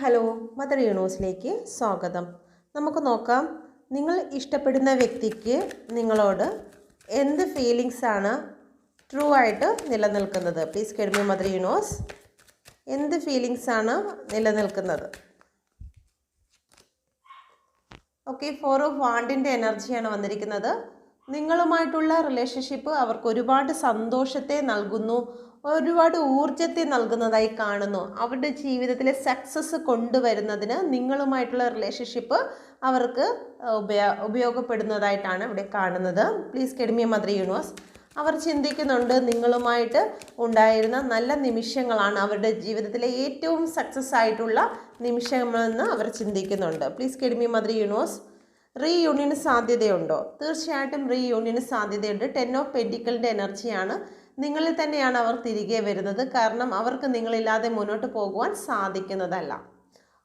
Hello mother യൂണിവേഴ്സിലേക്ക് സ്വാഗതം. നമുക്ക് നോക്കാം, നിങ്ങൾ ഇഷ്ടപ്പെടുന്ന വ്യക്തിക്ക് നിങ്ങളോട് എന്ത് ഫീലിങ്സ് ആണ് ട്രൂ ആയിട്ട് നിലനിൽക്കുന്നത്? Please guide me Mother Universe. എന്ത് ഫീലിങ്സ് ആണ് നിലനിൽക്കുന്നത്? ഓക്കെ, 4 ഓഫ് വാണ്ടിൻ്റെ എനർജിയാണ് വന്നിരിക്കുന്നത്. നിങ്ങളുമായിട്ടുള്ള റിലേഷൻഷിപ്പ് അവർക്ക് ഒരുപാട് സന്തോഷത്തെ നൽകുന്നു, ഒരുപാട് ഊർജത്തെ നൽകുന്നതായി കാണുന്നു. അവരുടെ ജീവിതത്തിലെ സക്സസ് കൊണ്ടുവരുന്നതിന് നിങ്ങളുമായിട്ടുള്ള റിലേഷൻഷിപ്പ് അവർക്ക് ഉപയോഗപ്പെടുന്നതായിട്ടാണ് ഇവിടെ കാണുന്നത്. Please guide me Mother Universe. അവർ ചിന്തിക്കുന്നുണ്ട് നിങ്ങളുമായിട്ട് ഉണ്ടായിരുന്ന നല്ല നിമിഷങ്ങളാണ് അവരുടെ ജീവിതത്തിലെ ഏറ്റവും സക്സസ് ആയിട്ടുള്ള നിമിഷങ്ങളെന്ന് അവർ ചിന്തിക്കുന്നുണ്ട്. Please guide me Mother Universe. റീയൂണിയന് സാധ്യതയുണ്ടോ? തീർച്ചയായിട്ടും റീയൂണിയന് സാധ്യതയുണ്ട്. 10 ഓഫ് പെൻറ്റിക്കിളിൻ്റെ എനർജിയാണ്. നിങ്ങളിൽ തന്നെയാണ് അവർ തിരികെ വരുന്നത്, കാരണം അവർക്ക് നിങ്ങളില്ലാതെ മുന്നോട്ട് പോകുവാൻ സാധിക്കുന്നതല്ല.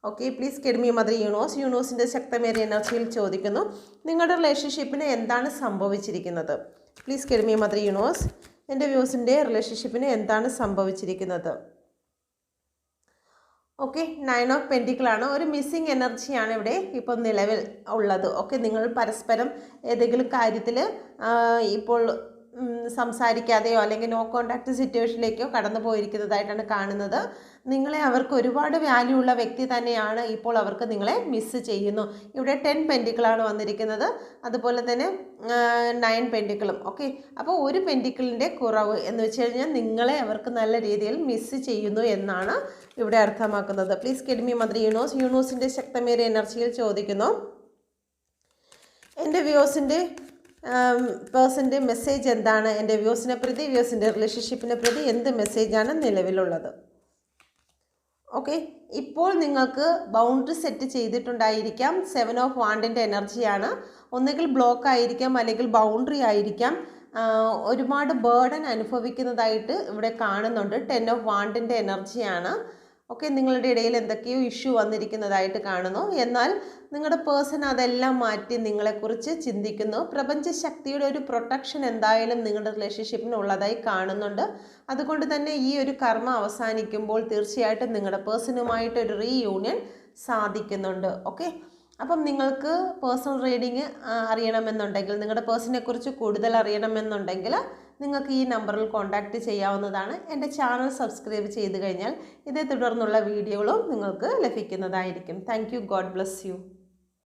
Okay, please guide me Mother Universe. യൂണിവേഴ്സിൻ്റെ ശക്തമേറിയ എനർജിയിൽ ചോദിക്കുന്നു, നിങ്ങളുടെ റിലേഷൻഷിപ്പിന് എന്താണ് സംഭവിച്ചിരിക്കുന്നത്? Please guide me Mother Universe. എൻ്റെ വ്യൂസിൻ്റെ റിലേഷൻഷിപ്പിന് എന്താണ് സംഭവിച്ചിരിക്കുന്നത്? ഓക്കെ, 9 ഓഫ് പെൻറ്റിക്കിളാണ്. ഒരു മിസ്സിങ് എനർജിയാണ് ഇവിടെ ഇപ്പോൾ നിലവിൽ ഉള്ളത്. ഓക്കെ, നിങ്ങൾ പരസ്പരം ഏതെങ്കിലും കാര്യത്തിൽ ഇപ്പോൾ സംസാരിക്കാതെയോ അല്ലെങ്കിൽ നോ കോണ്ടാക്ട് സിറ്റുവേഷനിലേക്കോ കടന്നു പോയിരിക്കുന്നതായിട്ടാണ് കാണുന്നത്. നിങ്ങളെ അവർക്ക് ഒരുപാട് വാല്യൂ ഉള്ള വ്യക്തി തന്നെയാണ്, ഇപ്പോൾ അവർക്ക് നിങ്ങളെ മിസ്സ് ചെയ്യുന്നു. ഇവിടെ 10 പെൻറ്റിക്കിളാണ് വന്നിരിക്കുന്നത്, അതുപോലെ തന്നെ 9 പെൻറ്റിക്കിളും. ഓക്കെ, അപ്പോൾ ഒരു പെൻറ്റിക്കിളിൻ്റെ കുറവ് എന്ന് വെച്ച് കഴിഞ്ഞാൽ നിങ്ങളെ അവർക്ക് നല്ല രീതിയിൽ മിസ്സ് ചെയ്യുന്നു എന്നാണ് ഇവിടെ അർത്ഥമാക്കുന്നത്. Please guide me Mother Universe. യൂണിവേഴ്സിൻ്റെ ശക്തമേറിയ എനർജിയിൽ ചോദിക്കുന്നു, എൻ്റെ വ്യൂസിൻ്റെ പേഴ്സൻ്റെ മെസ്സേജ് എന്താണ്? എൻ്റെ വ്യൂസിനെ പ്രതി, വ്യൂസിൻ്റെ റിലേഷൻഷിപ്പിനെ പ്രതി എന്ത് മെസ്സേജാണ് നിലവിലുള്ളത്? ഓക്കെ, ഇപ്പോൾ നിങ്ങൾക്ക് ബൗണ്ടറി സെറ്റ് ചെയ്തിട്ടുണ്ടായിരിക്കാം. 7 ഓഫ് വാണ്ടിൻ്റെ എനർജിയാണ്. ഒന്നുകിൽ ബ്ലോക്ക് ആയിരിക്കാം, അല്ലെങ്കിൽ ബൗണ്ടറി ആയിരിക്കാം. ഒരുപാട് ബേർഡൻ അനുഭവിക്കുന്നതായിട്ട് ഇവിടെ കാണുന്നുണ്ട്. 10 ഓഫ് വാണ്ടിൻ്റെ എനർജിയാണ്. ഓക്കെ, നിങ്ങളുടെ ഇടയിൽ എന്തൊക്കെയോ ഇഷ്യൂ വന്നിരിക്കുന്നതായിട്ട് കാണുന്നു. എന്നാൽ നിങ്ങളുടെ പേഴ്സൺ അതെല്ലാം മാറ്റി നിങ്ങളെക്കുറിച്ച് ചിന്തിക്കുന്നു. പ്രപഞ്ചശക്തിയുടെ ഒരു പ്രൊട്ടക്ഷൻ എന്തായാലും നിങ്ങളുടെ റിലേഷൻഷിപ്പിന് ഉള്ളതായി കാണുന്നുണ്ട്. അതുകൊണ്ട് തന്നെ ഈ ഒരു കർമ്മ അവസാനിക്കുമ്പോൾ തീർച്ചയായിട്ടും നിങ്ങളുടെ പേഴ്സണുമായിട്ടൊരു റീയൂണിയൻ സാധിക്കുന്നുണ്ട്. ഓക്കെ, അപ്പം നിങ്ങൾക്ക് പേഴ്സണൽ റീഡിങ് അറിയണമെന്നുണ്ടെങ്കിൽ, നിങ്ങളുടെ പേഴ്സണെക്കുറിച്ച് കൂടുതൽ അറിയണമെന്നുണ്ടെങ്കിൽ നിങ്ങൾക്ക് ഈ നമ്പറിൽ കോൺടാക്റ്റ് ചെയ്യാവുന്നതാണ്. എൻ്റെ ചാനൽ സബ്സ്ക്രൈബ് ചെയ്ത് കഴിഞ്ഞാൽ ഇതേ തുടർന്നുള്ള വീഡിയോകളും നിങ്ങൾക്ക് ലഭിക്കുന്നതായിരിക്കും. Thank you. God bless you.